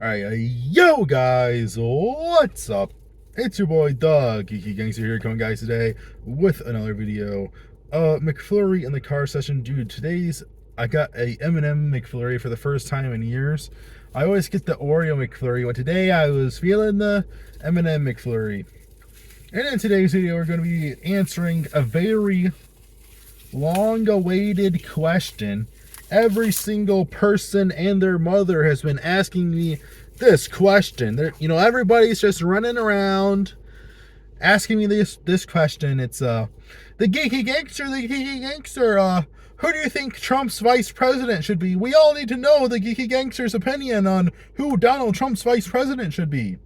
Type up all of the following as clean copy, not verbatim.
Alright, yo guys, what's up? It's your boy Doug, Geeky Gangster here, coming guys today with another video. McFlurry in the car session. Dude, I got a M&M McFlurry for the first time in years. I always get the Oreo McFlurry, but today I was feeling the M&M McFlurry. And in today's video, we're going to be answering a very long-awaited question. Every single person and their mother has been asking me this question. Everybody's just running around asking me this question. It's the geeky gangster. Who do you think Trump's vice president should be? We all need to know the geeky gangster's opinion on who Donald Trump's vice president should be.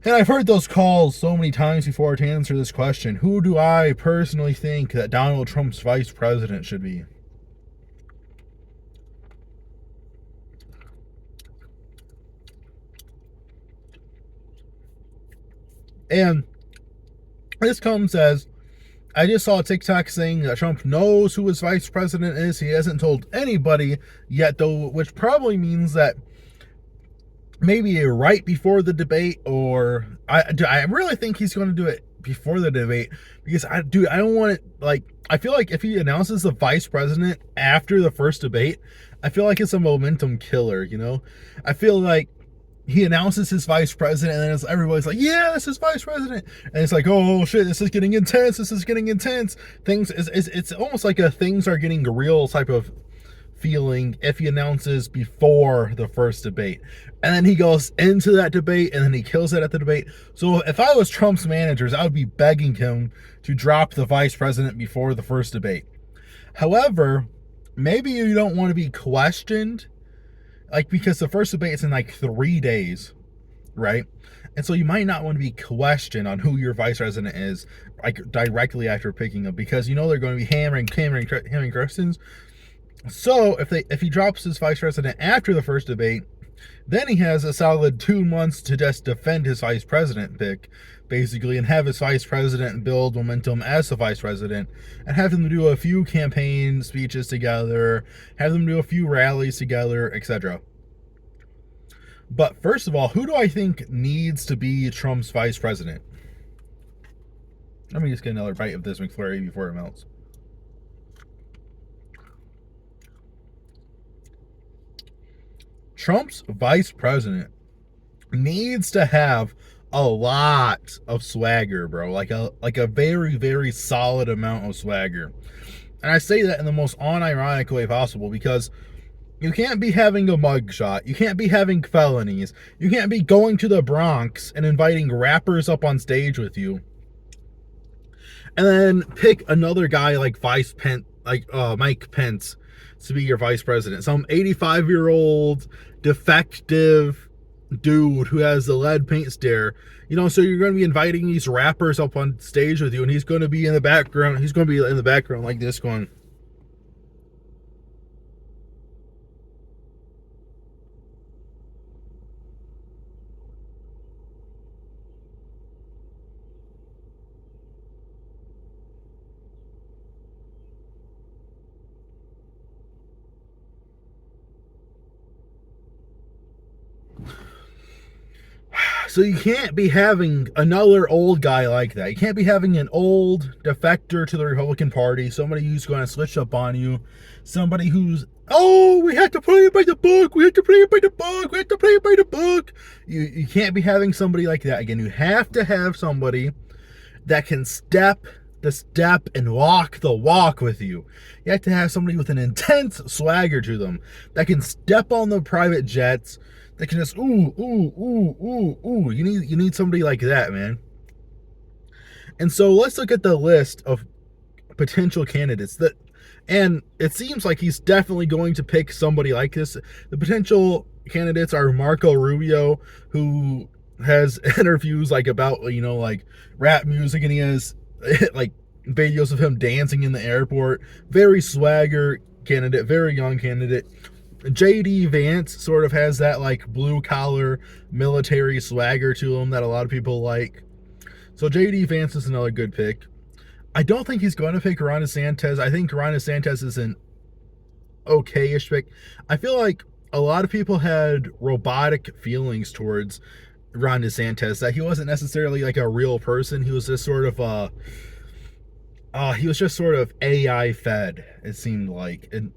And I've heard those calls so many times before to answer this question. Who do I personally think that Donald Trump's vice president should be? And this comes as I just saw a TikTok saying that Trump knows who his vice president is. He hasn't told anybody yet, though, which probably means that maybe right before the debate, or I really think he's going to do it before the debate, because I don't want it, I feel like if he announces the vice president after the first debate, I feel like it's a momentum killer, I feel like he announces his vice president, and then everybody's like, yeah, this is vice president. And it's like, oh shit, this is getting intense. It's almost like a things are getting real type of feeling if he announces before the first debate. And then he goes into that debate, and then he kills it at the debate. So if I was Trump's managers, I would be begging him to drop the vice president before the first debate. However, maybe you don't want to be questioned, because the first debate is in 3 days, right? And so you might not want to be questioned on who your vice president is, directly after picking him, because they're going to be hammering questions. So if he drops his vice president after the first debate, then he has a solid 2 months to just defend his vice president pick, basically, and have his vice president build momentum as the vice president, and have them do a few campaign speeches together, have them do a few rallies together, etc. But first of all, who do I think needs to be Trump's vice president? Let me just get another bite of this McFlurry before it melts. Trump's vice president needs to have a lot of swagger, bro. Like a very, very solid amount of swagger. And I say that in the most unironic way possible, because you can't be having a mugshot. You can't be having felonies. You can't be going to the Bronx and inviting rappers up on stage with you. And then pick another guy like Mike Pence to be your vice president. Some 85-year-old defective dude who has the lead paint stare. So you're going to be inviting these rappers up on stage with you, and he's going to be in the background. He's going to be in the background like this going. So you can't be having another old guy like that. You can't be having an old defector to the Republican Party, somebody who's going to switch up on you, somebody who's, oh, we have to play it by the book, You can't be having somebody like that. Again, you have to have somebody that can step the step and walk the walk with you. You have to have somebody with an intense swagger to them that can step on the private jets, that can just ooh. You need somebody like that, man. And so let's look at the list of potential candidates and it seems like he's definitely going to pick somebody like this. The potential candidates are Marco Rubio, who has interviews about rap music, and he has videos of him dancing in the airport. Very swagger candidate, very young candidate. JD Vance sort of has that blue collar military swagger to him that a lot of people like. So JD Vance is another good pick. I don't think he's going to pick Ron DeSantis. I think Ron DeSantis is an okay-ish pick. I feel like a lot of people had robotic feelings towards Ron DeSantis, that he wasn't necessarily like a real person. He was just sort of he was just sort of AI fed, it seemed like. And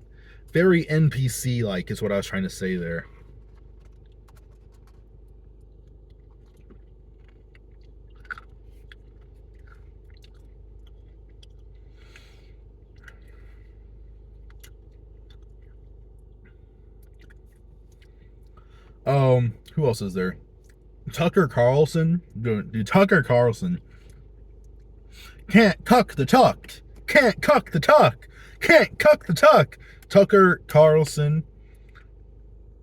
very NPC like is what I was trying to say there. Who else is there? Tucker Carlson. Dude, Tucker Carlson can't cuck the tuck. Can't cuck the tuck. Can't cuck the tuck. Tucker Carlson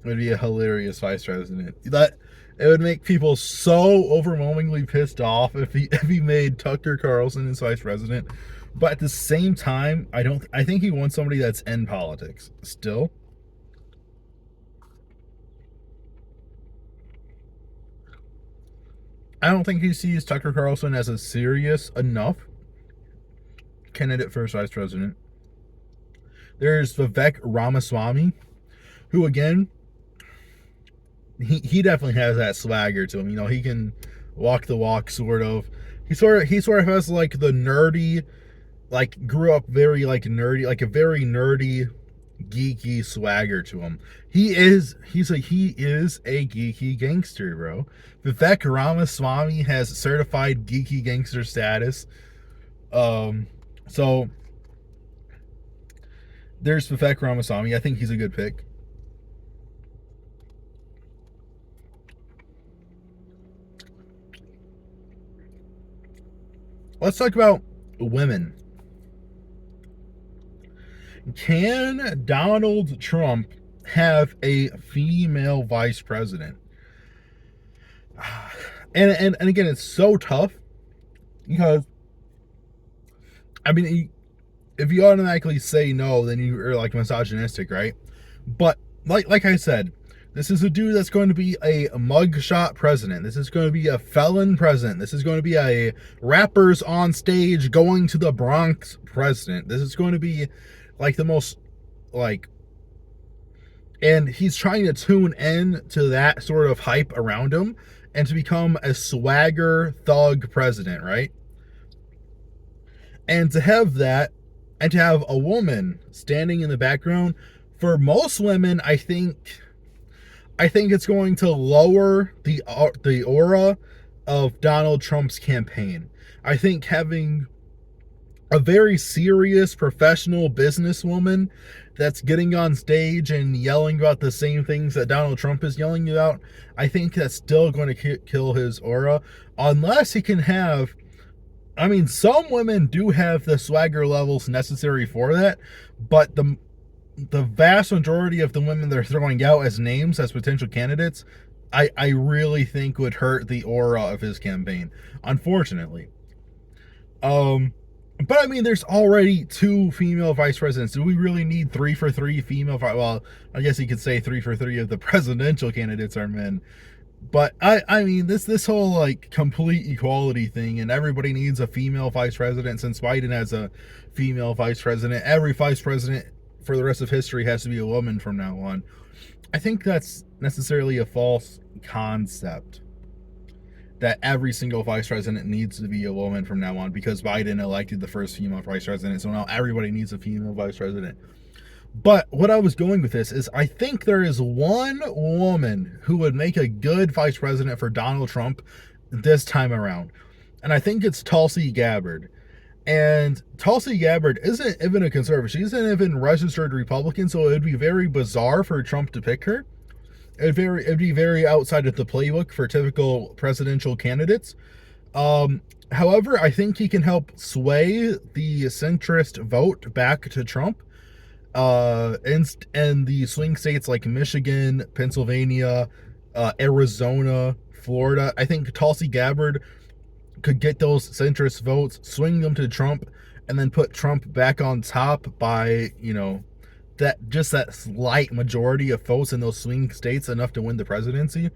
would be a hilarious vice president. That it would make people so overwhelmingly pissed off if he made Tucker Carlson his vice president. But at the same time, I think he wants somebody that's in politics still. I don't think he sees Tucker Carlson as a serious enough candidate for vice president. There's Vivek Ramaswamy, who again, he definitely has that swagger to him. You know, he can walk the walk, sort of. He sort of has like the nerdy, like grew up very like nerdy, like a very nerdy, geeky swagger to him. He is a geeky gangster, bro. Vivek Ramaswamy has certified geeky gangster status. So there's Vivek Ramaswamy. I think he's a good pick. Let's talk about women. Can Donald Trump have a female vice president? And again, it's so tough because, I mean, if you automatically say no, then you are like misogynistic, right? But like I said, this is a dude that's going to be a mugshot president. This is going to be a felon president. This is going to be a rappers on stage going to the Bronx president. This is going to be like the most like, and he's trying to tune in to that sort of hype around him and to become a swagger thug president, right? And to have that, and to have a woman standing in the background, for most women, I think it's going to lower the aura of Donald Trump's campaign. I think having a very serious professional businesswoman that's getting on stage and yelling about the same things that Donald Trump is yelling about, I think that's still going to kill his aura, unless he can have, I mean, some women do have the swagger levels necessary for that, but the vast majority of the women they're throwing out as names as potential candidates, I really think would hurt the aura of his campaign, unfortunately. But I mean, there's already 2 female vice presidents. Do we really need 3 for 3 female? Well, I guess you could say 3 for 3 of the presidential candidates are men. But I mean, this whole like complete equality thing, and everybody needs a female vice president. Since Biden has a female vice president, every vice president for the rest of history has to be a woman from now on. I think that's necessarily a false concept, that every single vice president needs to be a woman from now on, because Biden elected the first female vice president, so now everybody needs a female vice president. But what I was going with this is, I think there is one woman who would make a good vice president for Donald Trump this time around, and I think it's Tulsi Gabbard. And Tulsi Gabbard isn't even a conservative. She isn't even registered Republican, so it would be very bizarre for Trump to pick her. It'd be very outside of the playbook for typical presidential candidates. However, I think he can help sway the centrist vote back to Trump. And the swing states like Michigan, Pennsylvania, Arizona, Florida, I think Tulsi Gabbard could get those centrist votes, swing them to Trump, and then put Trump back on top by, you know, that slight majority of votes in those swing states, enough to win the presidency.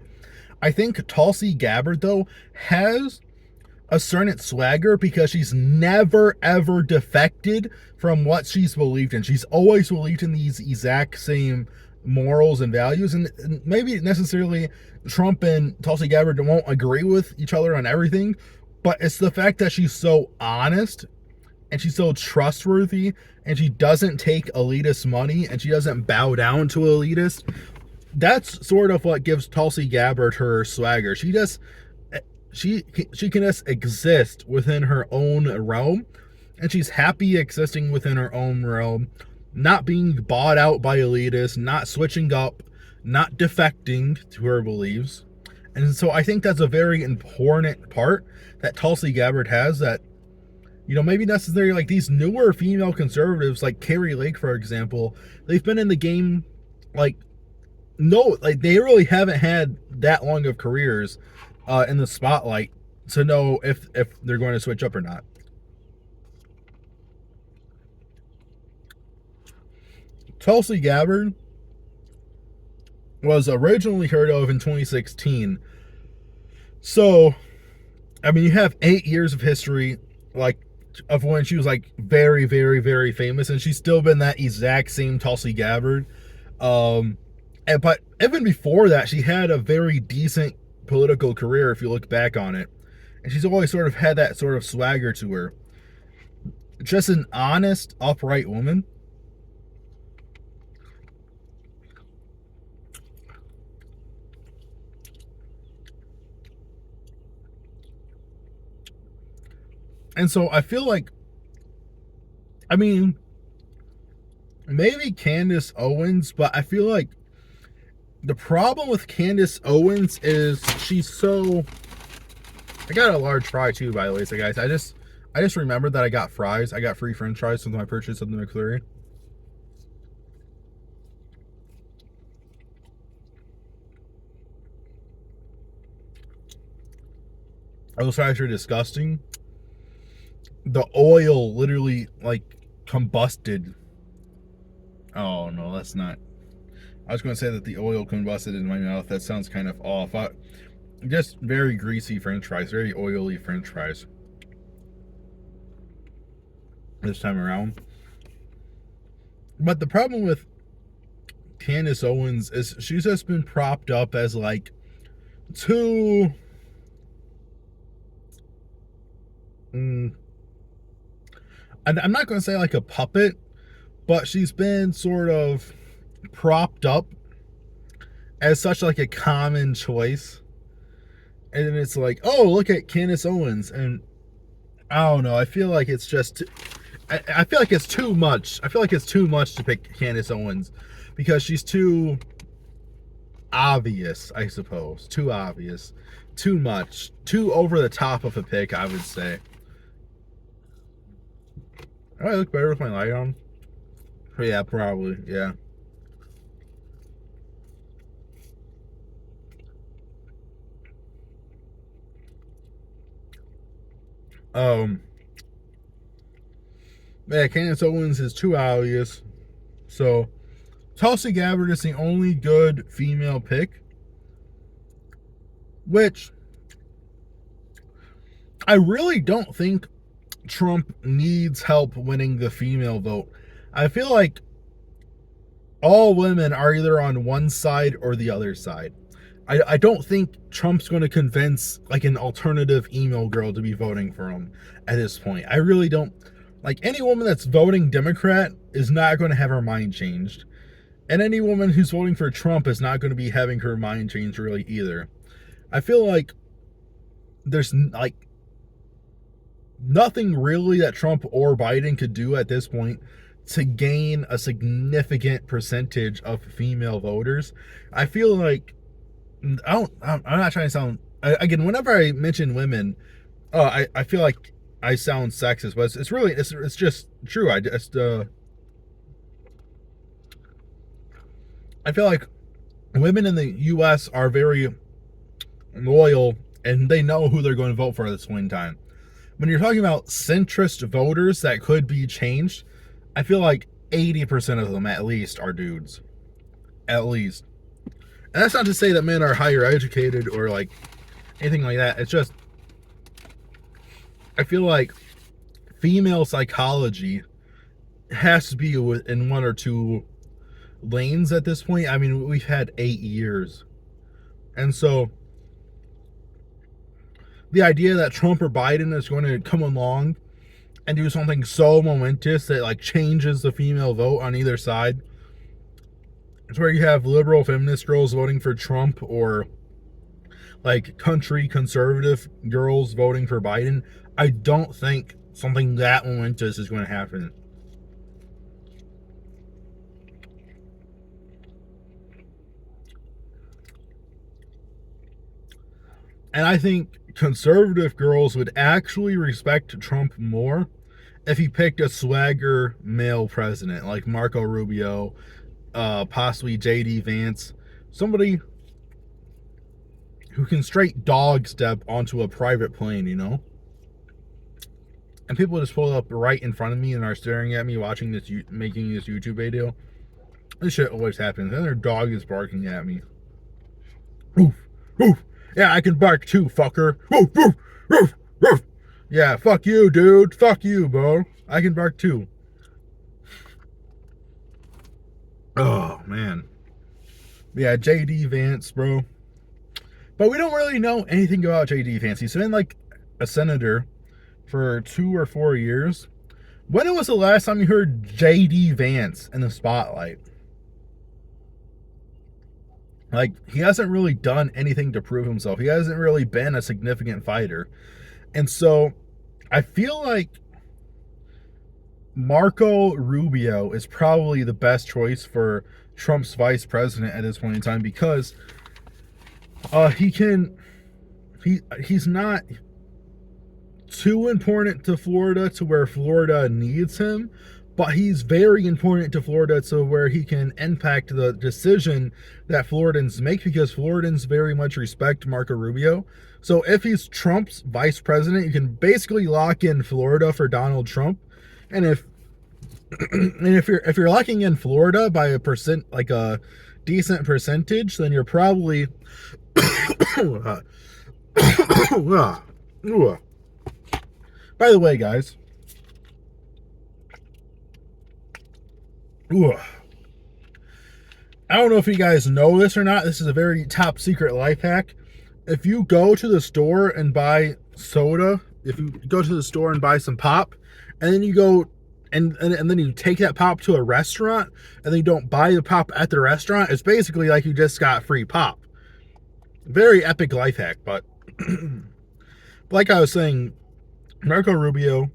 I think Tulsi Gabbard, though, has a certain swagger because she's never ever defected from what she's believed in. She's always believed in these exact same morals and values, and maybe necessarily Trump and Tulsi Gabbard won't agree with each other on everything, but it's the fact that she's so honest and she's so trustworthy and she doesn't take elitist money and she doesn't bow down to elitists. That's sort of what gives Tulsi Gabbard her swagger. She can just exist within her own realm, and she's happy existing within her own realm, not being bought out by elitists, not switching up, not defecting to her beliefs. And so I think that's a very important part that Tulsi Gabbard has, that, you know, maybe necessarily like these newer female conservatives like Kari Lake, for example, they've been in the game like they really haven't had that long of careers in the spotlight to know if they're going to switch up or not. Tulsi Gabbard was originally heard of in 2016. So, I mean, you have 8 years of history, like, of when she was like very, very, very famous, and she's still been that exact same Tulsi Gabbard. But even before that, she had a very decent political career if you look back on it, and she's always sort of had that sort of swagger to her. Just an honest, upright woman. And so I feel like, I mean, maybe Candace Owens, but I feel like the problem with Candace Owens is she's so... I got a large fry too, by the way, so guys, I just remembered that I got fries. I got free french fries with my purchase of the McFlurry. Those fries are disgusting. The oil literally, like, combusted. Oh, no, that's not... I was going to say that the oil combusted in my mouth. That sounds kind of off. Just very greasy french fries. Very oily french fries. This time around. But the problem with Candace Owens is she's just been propped up as, like, too... I'm not going to say like a puppet, but she's been sort of propped up as such like a common choice. And it's like, oh, look at Candace Owens. And I don't know. I feel like it's just, I feel like it's too much. I feel like it's too much to pick Candace Owens because she's too obvious, I suppose. Too obvious. Too much. Too over the top of a pick, I would say. Do I look better with my light on? Yeah, probably. Yeah. Yeah, Candace Owens is too obvious. So, Tulsi Gabbard is the only good female pick. Which, I really don't think Trump needs help winning the female vote. I feel like all women are either on one side or the other side. I don't think Trump's going to convince like an alternative emo girl to be voting for him at this point. I really don't. Like, any woman that's voting Democrat is not going to have her mind changed. And any woman who's voting for Trump is not going to be having her mind changed really either. I feel like there's like nothing really that Trump or Biden could do at this point to gain a significant percentage of female voters. I feel like I'm not trying to sound, again, whenever I mention women, I feel like I sound sexist, but it's really, it's just true. I feel like women in the U.S. are very loyal and they know who they're going to vote for at this point in time. When you're talking about centrist voters that could be changed, I feel like 80% of them at least are dudes. At least. And that's not to say that men are higher educated or like anything like that. It's just, I feel like female psychology has to be in one or two lanes at this point. I mean, we've had 8 years. And so the idea that Trump or Biden is going to come along and do something so momentous that like changes the female vote on either side, it's where you have liberal feminist girls voting for Trump or like country conservative girls voting for Biden. I don't think something that momentous is going to happen. And I think conservative girls would actually respect Trump more if he picked a swagger male president like Marco Rubio, possibly J.D. Vance, somebody who can straight dog step onto a private plane, you know? And people just pull up right in front of me and are staring at me watching this, making this YouTube video. This shit always happens. And their dog is barking at me. Oof, oof. Yeah, I can bark too, fucker. Oof, oof, oof, oof. Yeah, fuck you, dude. Fuck you, bro. I can bark too. Oh, man. Yeah, J.D. Vance, bro. But we don't really know anything about J.D. Vance. He's been like a senator for 2 or 4 years. When was the last time you heard J.D. Vance in the spotlight? Like, he hasn't really done anything to prove himself. He hasn't really been a significant fighter. And so, I feel like Marco Rubio is probably the best choice for Trump's vice president at this point in time because he's not too important to Florida to where Florida needs him, but he's very important to Florida to where he can impact the decision that Floridans make because Floridans very much respect Marco Rubio. So if he's Trump's vice president, you can basically lock in Florida for Donald Trump. And if you're locking in Florida by a percent, like a decent percentage, then you're probably by the way, guys, I don't know if you guys know this or not. This is a very top secret life hack. If you go to the store and buy soda, if you go to the store and buy some pop, and then you go and then you take that pop to a restaurant, and then you don't buy the pop at the restaurant, it's basically like you just got free pop. Very epic life hack, but like I was saying, Marco Rubio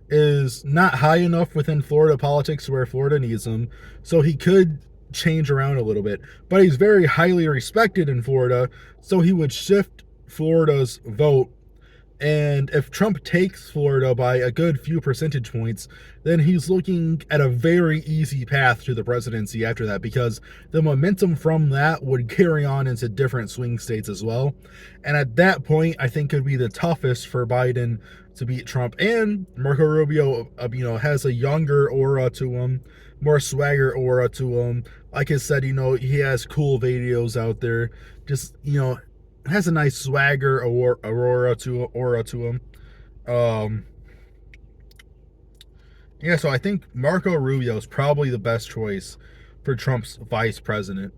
is not high enough within Florida politics where Florida needs him, so he could change around a little bit. But he's very highly respected in Florida, so he would shift Florida's vote. And if Trump takes Florida by a good few percentage points, then he's looking at a very easy path to the presidency after that, because the momentum from that would carry on into different swing states as well. And at that point, I think it would be the toughest for Biden to beat Trump. And Marco Rubio, has a younger aura to him, more swagger aura to him. Like I said, he has cool videos out there. Just, has a nice swagger aura to him. So I think Marco Rubio is probably the best choice for Trump's vice president.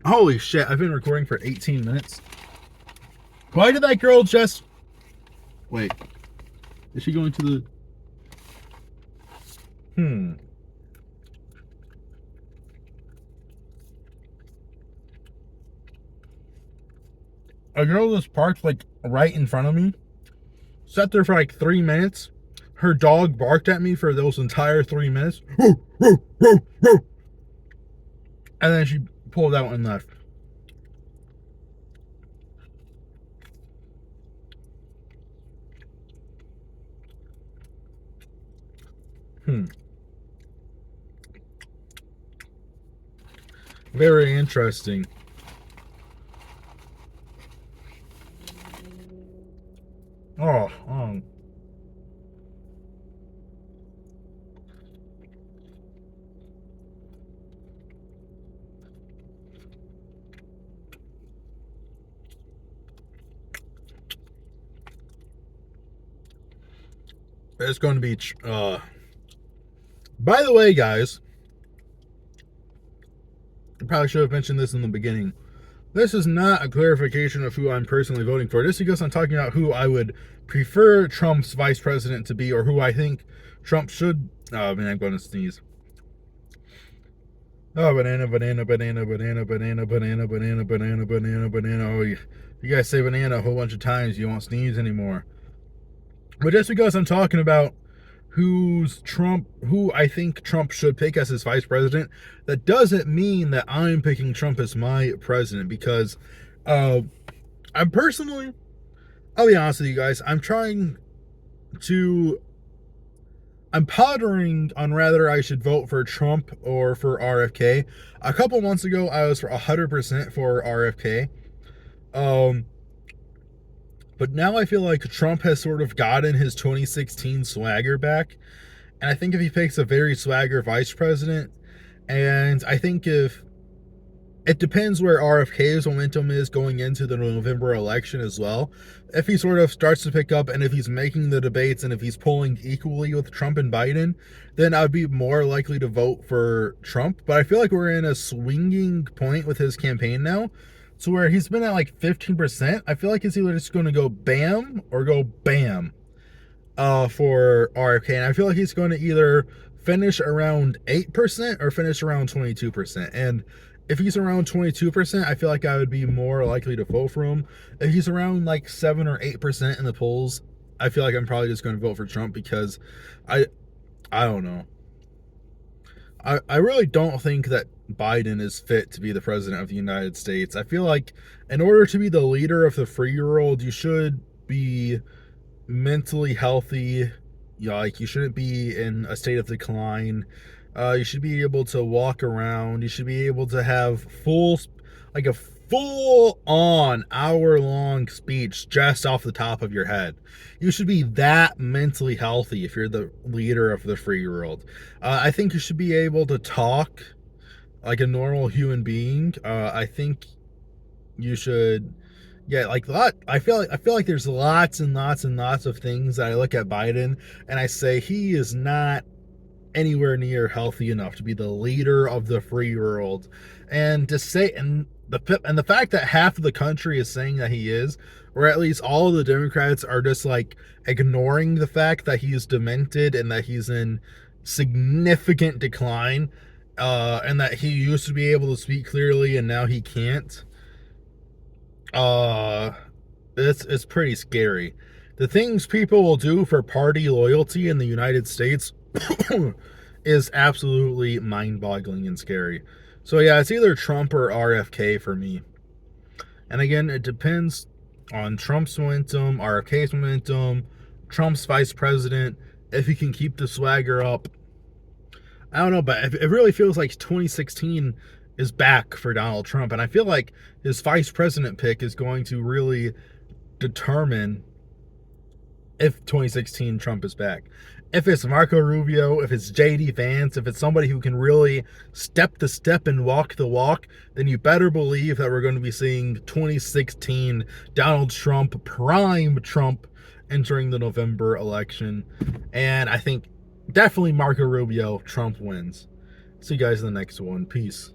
Holy shit, I've been recording for 18 minutes. Why did that girl just... Wait. Is she going to the... A girl just parked like right in front of me, sat there for like 3 minutes. Her dog barked at me for those entire 3 minutes. And then she pulled out and left. Very interesting. Oh. It's going to be. By the way, guys, I probably should have mentioned this in the beginning. This is not a clarification of who I'm personally voting for. This is because I'm talking about who I would prefer Trump's vice president to be, or who I think Trump should. Oh man, I'm going to sneeze. Oh, banana, banana, banana, banana, banana, banana, banana, banana, banana, banana. Oh, you guys say banana a whole bunch of times, you won't sneeze anymore. But just because I'm talking about who I think Trump should pick as his vice president, that doesn't mean that I'm picking Trump as my president, because I'm personally, I'll be honest with you guys, I'm pondering on whether I should vote for Trump or for RFK. A couple months ago, I was for 100% for RFK. But now I feel like Trump has sort of gotten his 2016 swagger back. And I think if he picks a very swagger vice president, and I think if it depends where RFK's momentum is going into the November election as well. If he sort of starts to pick up, and if he's making the debates, and if he's polling equally with Trump and Biden, then I'd be more likely to vote for Trump. But I feel like we're in a swinging point with his campaign now, to where he's been at like 15%. I feel like it's either just going to go bam or go bam for RFK. And I feel like he's going to either finish around 8% or finish around 22%. And if he's around 22%, I feel like I would be more likely to vote for him. If he's around like 7 or 8% in the polls, I feel like I'm probably just going to vote for Trump, because I don't know. I really don't think that Biden is fit to be the president of the United States. I feel like in order to be the leader of the free world, you should be mentally healthy. Like, you shouldn't be in a state of decline. You should be able to walk around. You should be able to have a full on hour-long speech just off the top of your head. You should be that mentally healthy if you're the leader of the free world. I think you should be able to talk like a normal human being. I think you should, yeah, like that. I feel like there's lots and lots and lots of things that I look at Biden and I say he is not anywhere near healthy enough to be the leader of the free world. And to say, and the fact that half of the country is saying that he is, or at least all of the Democrats are just like ignoring the fact that he's demented and that he's in significant decline, and that he used to be able to speak clearly and now he can't. It's pretty scary. The things people will do for party loyalty in the United States is absolutely mind-boggling and scary. So yeah, it's either Trump or RFK for me. And again, it depends on Trump's momentum, RFK's momentum, Trump's vice president, if he can keep the swagger up. I don't know, but it really feels like 2016 is back for Donald Trump. And I feel like his vice president pick is going to really determine if 2016 Trump is back. If it's Marco Rubio, if it's JD Vance, if it's somebody who can really step the step and walk the walk, then you better believe that we're going to be seeing 2016 Donald Trump, prime Trump, entering the November election. And I think definitely Marco Rubio, Trump wins. See you guys in the next one. Peace.